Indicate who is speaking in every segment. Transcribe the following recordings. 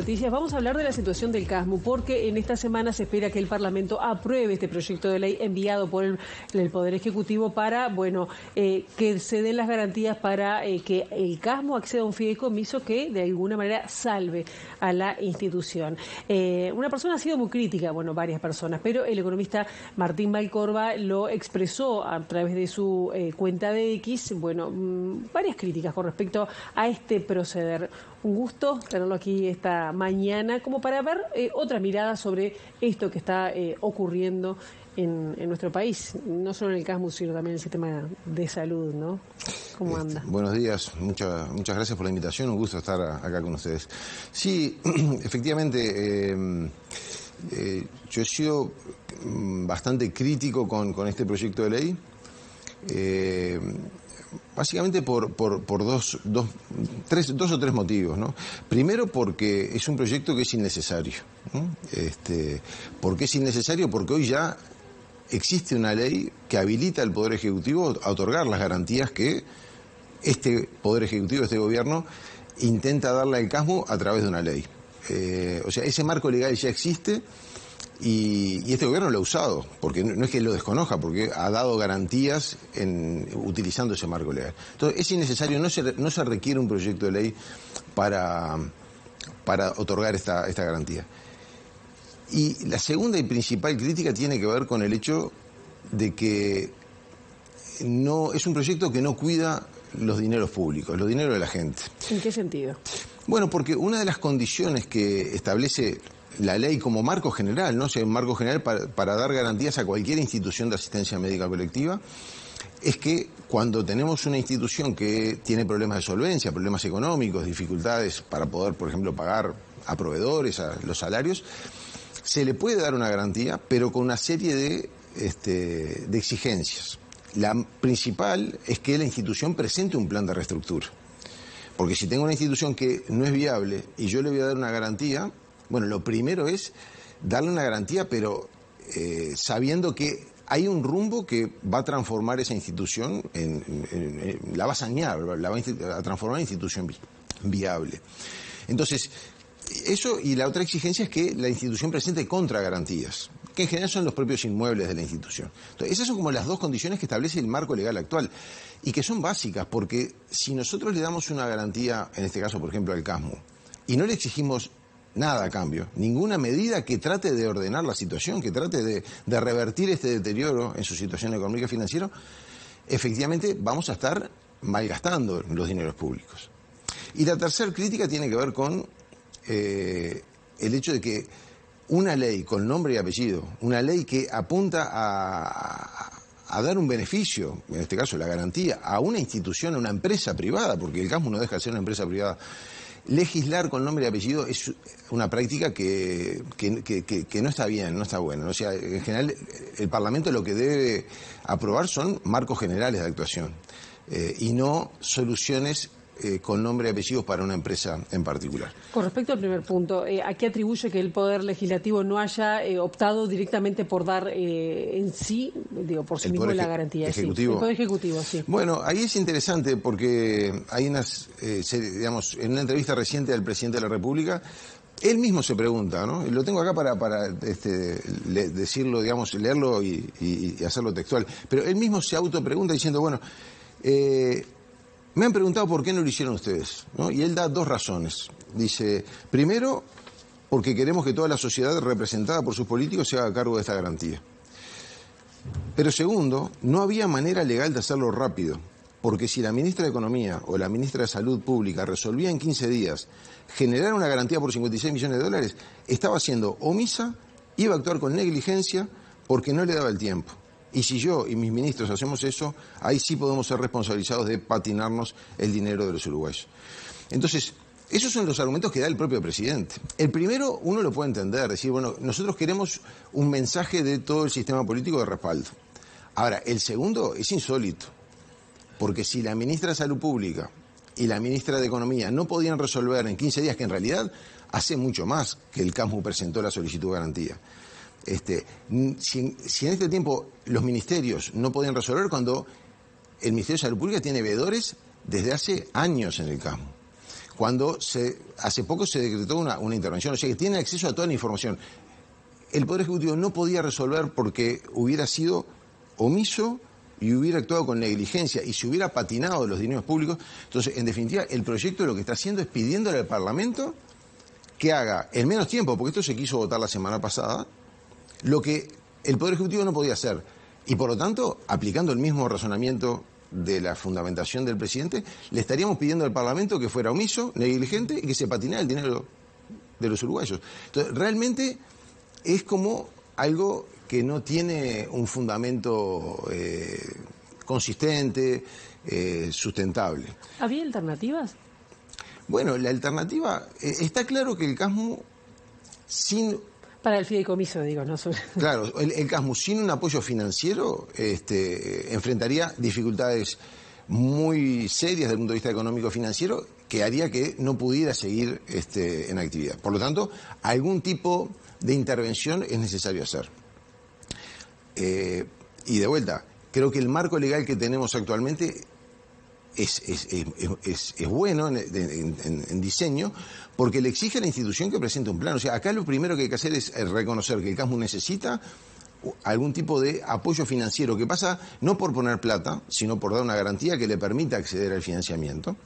Speaker 1: noticias. Vamos a hablar de la situación del CASMU, porque en esta semana se espera que el Parlamento apruebe este proyecto de ley enviado por el Poder Ejecutivo para, que se den las garantías para que el CASMU acceda a un fideicomiso que de alguna manera salve a la institución. Una persona ha sido muy crítica, varias personas, pero el economista Martín Valcorba lo expresó a través de su cuenta de X, varias críticas con respecto a este proceder. Un gusto tenerlo aquí esta mañana como para ver otra mirada sobre esto que está ocurriendo en nuestro país, no solo en el CASMU, sino también en el sistema de salud, ¿no? ¿Cómo anda?
Speaker 2: Buenos días, muchas gracias por la invitación, un gusto estar acá con ustedes. Sí, efectivamente, yo he sido bastante crítico con este proyecto de ley. Básicamente por dos o tres motivos, ¿no? Primero, porque es un proyecto que es innecesario, ¿no? ¿Por qué es innecesario? Porque hoy ya existe una ley que habilita al Poder Ejecutivo a otorgar las garantías que este Poder Ejecutivo, este gobierno, intenta darle al CASMU a través de una ley. O sea, ese marco legal ya existe. Y este gobierno lo ha usado, porque no es que lo desconozca, porque ha dado garantías utilizando ese marco legal. Entonces es innecesario, no se requiere un proyecto de ley para otorgar esta garantía. Y la segunda y principal crítica tiene que ver con el hecho de que no es un proyecto que no cuida los dineros públicos, los dineros de la gente.
Speaker 1: ¿En qué sentido?
Speaker 2: Bueno, porque una de las condiciones que establece la ley como marco general, ¿no? O sea, un marco general para dar garantías a cualquier institución de asistencia médica colectiva, es que cuando tenemos una institución que tiene problemas de solvencia, problemas económicos, dificultades para poder, por ejemplo, pagar a proveedores, a los salarios, se le puede dar una garantía, pero con una serie de exigencias. La principal es que la institución presente un plan de reestructura. Porque si tengo una institución que no es viable y yo le voy a dar una garantía, lo primero es darle una garantía, pero sabiendo que hay un rumbo que va a transformar esa institución, la va a sanear, la va a transformar en institución viable. Entonces, eso, y la otra exigencia es que la institución presente contragarantías, que en general son los propios inmuebles de la institución. Entonces, esas son como las dos condiciones que establece el marco legal actual y que son básicas, porque si nosotros le damos una garantía, en este caso, por ejemplo, al CASMU, y no le exigimos nada a cambio, ninguna medida que trate de ordenar la situación, que trate de revertir este deterioro en su situación económica y financiera, efectivamente vamos a estar malgastando los dineros públicos. Y la tercera crítica tiene que ver con el hecho de que una ley con nombre y apellido, una ley que apunta a dar un beneficio, en este caso la garantía, a una institución, a una empresa privada, porque el CASMU no deja de ser una empresa privada, legislar con nombre y apellido es una práctica que no está bien, no está buena. O sea, en general, el Parlamento lo que debe aprobar son marcos generales de actuación y no soluciones con nombre y apellidos para una empresa en particular.
Speaker 1: Con respecto al primer punto, ¿a qué atribuye que el Poder Legislativo no haya optado directamente por dar en sí, por sí mismo la garantía?
Speaker 2: Ejecutivo.
Speaker 1: Sí, el Poder Ejecutivo, sí.
Speaker 2: Bueno, ahí es interesante porque hay digamos, en una entrevista reciente al presidente de la República, él mismo se pregunta, ¿no? Lo tengo acá para decirlo, digamos, leerlo y hacerlo textual, pero él mismo se autopregunta diciendo, me han preguntado por qué no lo hicieron ustedes, ¿no? Y él da dos razones. Dice, primero, porque queremos que toda la sociedad representada por sus políticos se haga cargo de esta garantía. Pero segundo, no había manera legal de hacerlo rápido, porque si la ministra de Economía o la ministra de Salud Pública resolvía en 15 días generar una garantía por 56 millones de dólares, estaba siendo omisa, iba a actuar con negligencia porque no le daba el tiempo. Y si yo y mis ministros hacemos eso, ahí sí podemos ser responsabilizados de patinarnos el dinero de los uruguayos. Entonces, esos son los argumentos que da el propio presidente. El primero, uno lo puede entender, decir, nosotros queremos un mensaje de todo el sistema político de respaldo. Ahora, el segundo es insólito, porque si la ministra de Salud Pública y la ministra de Economía no podían resolver en 15 días, que en realidad hace mucho más que el CASMU presentó la solicitud de garantía, si en este tiempo los ministerios no podían resolver, cuando el Ministerio de Salud Pública tiene veedores desde hace años en el CASMU, cuando hace poco se decretó una intervención, o sea que tiene acceso a toda la información. El Poder Ejecutivo no podía resolver porque hubiera sido omiso y hubiera actuado con negligencia y se hubiera patinado los dineros públicos. Entonces, en definitiva, el proyecto lo que está haciendo es pidiéndole al Parlamento que haga en menos tiempo, porque esto se quiso votar la semana pasada, lo que el Poder Ejecutivo no podía hacer. Y por lo tanto, aplicando el mismo razonamiento de la fundamentación del presidente, le estaríamos pidiendo al Parlamento que fuera omiso, negligente y que se patinara el dinero de los uruguayos. Entonces, realmente es como algo que no tiene un fundamento consistente, sustentable.
Speaker 1: ¿Había alternativas?
Speaker 2: Bueno, la alternativa, está claro que el CASMU sin...
Speaker 1: Para el fideicomiso, digo, ¿no?
Speaker 2: Claro, el CASMU sin un apoyo financiero enfrentaría dificultades muy serias desde el punto de vista económico-financiero que haría que no pudiera seguir en actividad. Por lo tanto, algún tipo de intervención es necesario hacer. Y de vuelta, creo que el marco legal que tenemos actualmente es bueno en diseño, porque le exige a la institución que presente un plan. O sea, acá lo primero que hay que hacer es reconocer que el CASMU necesita algún tipo de apoyo financiero, que pasa no por poner plata, sino por dar una garantía que le permita acceder al financiamiento,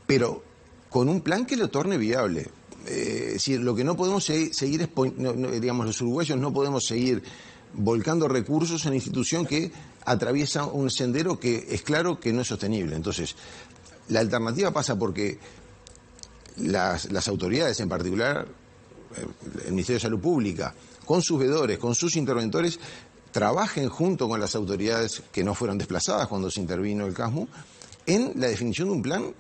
Speaker 2: pero con un plan que lo torne viable. Es decir, lo que no podemos seguir es, digamos, los uruguayos no podemos seguir volcando recursos en una institución que atraviesa un sendero que es claro que no es sostenible. Entonces, la alternativa pasa porque las autoridades, en particular el Ministerio de Salud Pública, con sus veedores, con sus interventores, trabajen junto con las autoridades que no fueron desplazadas cuando se intervino el CASMU en la definición de un plan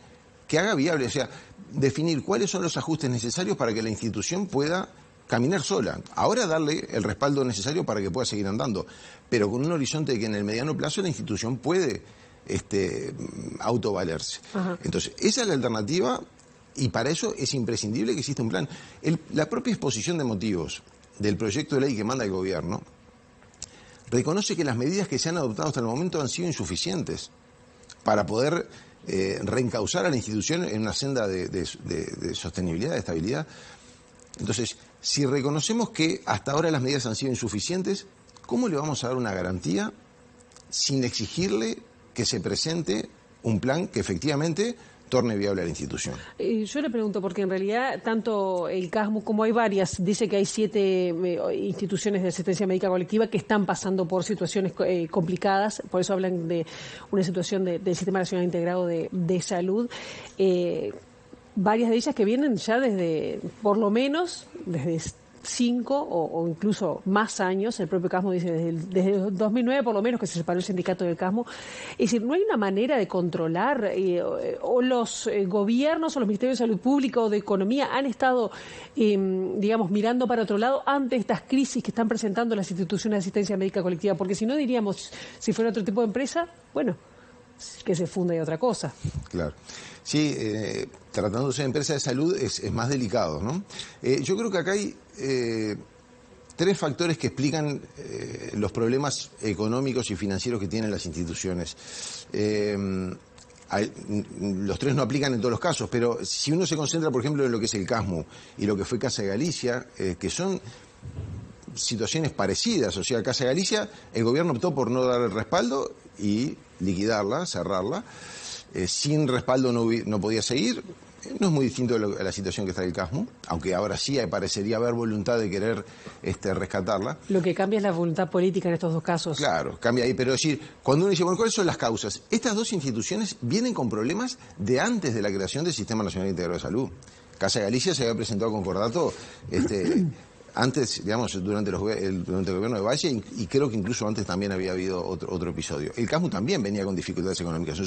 Speaker 2: que haga viable, o sea, definir cuáles son los ajustes necesarios para que la institución pueda caminar sola. Ahora darle el respaldo necesario para que pueda seguir andando, pero con un horizonte de que en el mediano plazo la institución puede autovalerse. Ajá. Entonces, esa es la alternativa y para eso es imprescindible que exista un plan. La propia exposición de motivos del proyecto de ley que manda el gobierno reconoce que las medidas que se han adoptado hasta el momento han sido insuficientes para poder reencauzar a la institución en una senda de sostenibilidad, de estabilidad. Entonces, si reconocemos que hasta ahora las medidas han sido insuficientes, ¿cómo le vamos a dar una garantía sin exigirle que se presente un plan que efectivamente torne viable a la institución?
Speaker 1: Yo le pregunto, porque en realidad tanto el CASMU como hay varias, dice que hay 7 instituciones de asistencia médica colectiva que están pasando por situaciones complicadas, por eso hablan de una situación del Sistema Nacional Integrado de Salud. Varias de ellas que vienen ya desde, por lo menos, desde 5 o incluso más años, el propio CASMU dice desde el 2009 por lo menos que se separó el sindicato del CASMU. Es decir, ¿no hay una manera de controlar o los gobiernos o los ministerios de salud pública o de economía han estado, digamos, mirando para otro lado ante estas crisis que están presentando las instituciones de asistencia médica colectiva? Porque si no diríamos, si fuera otro tipo de empresa, bueno, que se funda y otra cosa.
Speaker 2: Claro. Sí, tratándose de empresa de salud es más delicado, ¿no? Yo creo que acá hay 3 factores que explican los problemas económicos y financieros que tienen las instituciones. Los 3 no aplican en todos los casos, pero si uno se concentra, por ejemplo, en lo que es el CASMU y lo que fue Casa de Galicia, que son situaciones parecidas. O sea, Casa de Galicia, el gobierno optó por no dar el respaldo y liquidarla, cerrarla. Sin respaldo no podía seguir. No es muy distinto a la situación que está en el CASMU, aunque ahora sí parecería haber voluntad de querer rescatarla.
Speaker 1: Lo que cambia es la voluntad política en estos 2 casos.
Speaker 2: Claro, cambia ahí, pero decir, cuando uno dice, bueno, ¿cuáles son las causas? Estas 2 instituciones vienen con problemas de antes de la creación del Sistema Nacional Integrado de Salud. Casa de Galicia se había presentado concordato antes, digamos, durante el gobierno de Valle, y creo que incluso antes también había habido otro episodio. El CASMU también venía con dificultades económicas.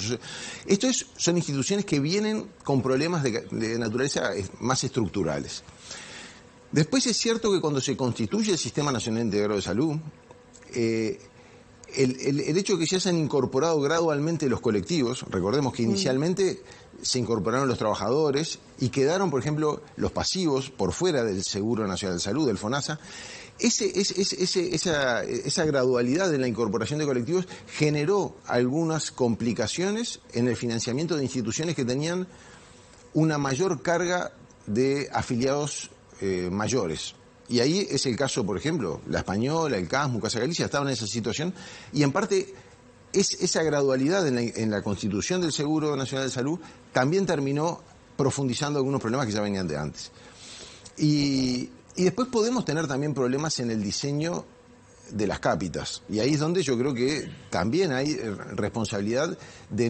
Speaker 2: Entonces, son instituciones que vienen con problemas de naturaleza más estructurales. Después es cierto que cuando se constituye el Sistema Nacional Integrado de Salud, el hecho de que ya se han incorporado gradualmente los colectivos, recordemos que inicialmente se incorporaron los trabajadores y quedaron, por ejemplo, los pasivos por fuera del Seguro Nacional de Salud, del FONASA. Esa gradualidad en la incorporación de colectivos generó algunas complicaciones en el financiamiento de instituciones que tenían una mayor carga de afiliados mayores. Y ahí es el caso, por ejemplo, La Española, el CASMU, Casa Galicia, estaban en esa situación, y en parte esa gradualidad en la constitución del Seguro Nacional de Salud también terminó profundizando algunos problemas que ya venían de antes. Y después podemos tener también problemas en el diseño de las cápitas, y ahí es donde yo creo que también hay responsabilidad de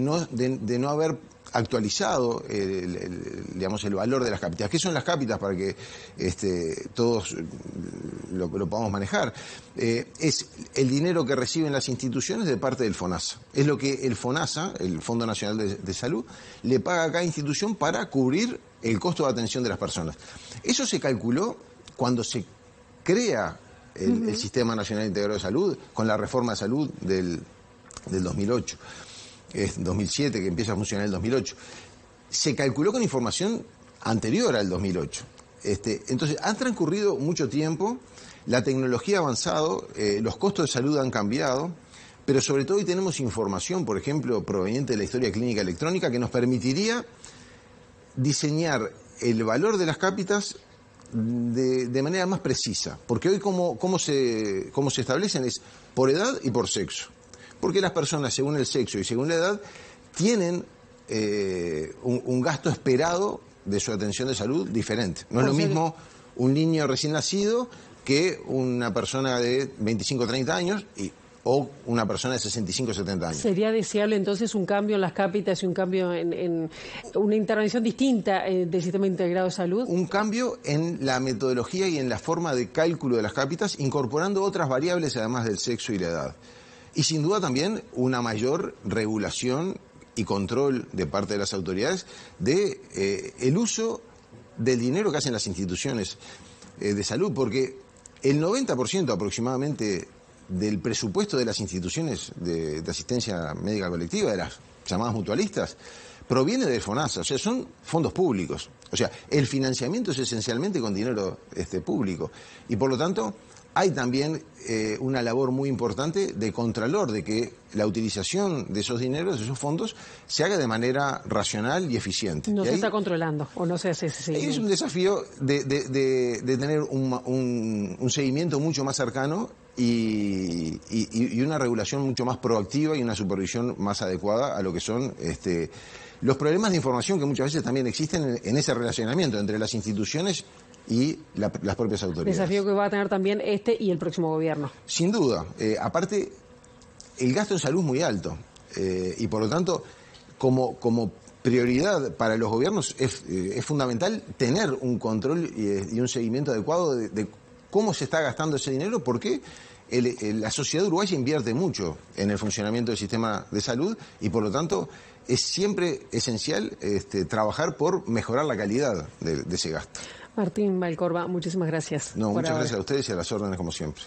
Speaker 2: no haber actualizado el valor de las cápitas. ¿Qué son las cápitas para que todos lo podamos manejar? Es el dinero que reciben las instituciones de parte del FONASA. Es lo que el FONASA, el Fondo Nacional de Salud, le paga a cada institución para cubrir el costo de atención de las personas. Eso se calculó cuando se crea el Sistema Nacional Integrado de Salud, con la reforma de salud del 2008. 2007, que empieza a funcionar en el 2008. Se calculó con información anterior al 2008. Entonces, ha transcurrido mucho tiempo, la tecnología ha avanzado, los costos de salud han cambiado, pero sobre todo hoy tenemos información, por ejemplo, proveniente de la historia clínica electrónica, que nos permitiría diseñar el valor de las cápitas de manera más precisa. Porque hoy cómo se establecen es por edad y por sexo. Porque las personas, según el sexo y según la edad, tienen un gasto esperado de su atención de salud diferente. No es lo mismo un niño recién nacido que una persona de 25 o 30 años o una persona de 65 o 70 años.
Speaker 1: ¿Sería deseable entonces un cambio en las cápitas y un cambio en una intervención distinta del sistema integrado de salud?
Speaker 2: Un cambio en la metodología y en la forma de cálculo de las cápitas, incorporando otras variables además del sexo y la edad. Y sin duda también una mayor regulación y control de parte de las autoridades de el uso del dinero que hacen las instituciones de salud, porque el 90% aproximadamente del presupuesto de las instituciones de asistencia médica colectiva, de las llamadas mutualistas, proviene del FONASA, o sea, son fondos públicos. O sea, el financiamiento es esencialmente con dinero público. Y por lo tanto, hay también una labor muy importante de contralor, de que la utilización de esos dineros, de esos fondos, se haga de manera racional y eficiente.
Speaker 1: No se está controlando o no se hace ese seguimiento.
Speaker 2: Es un desafío de tener un seguimiento mucho más cercano y una regulación mucho más proactiva y una supervisión más adecuada a lo que son los problemas de información que muchas veces también existen en ese relacionamiento entre las instituciones y las propias autoridades.
Speaker 1: Desafío que va a tener también y el próximo gobierno.
Speaker 2: Sin duda. Aparte, el gasto en salud es muy alto y por lo tanto, como prioridad para los gobiernos es fundamental tener un control y un seguimiento adecuado de cómo se está gastando ese dinero, porque la sociedad uruguaya invierte mucho en el funcionamiento del sistema de salud y por lo tanto es siempre esencial trabajar por mejorar la calidad de ese gasto.
Speaker 1: Martín Valcorba, muchísimas gracias.
Speaker 2: No, muchas gracias a ustedes y a las órdenes como siempre.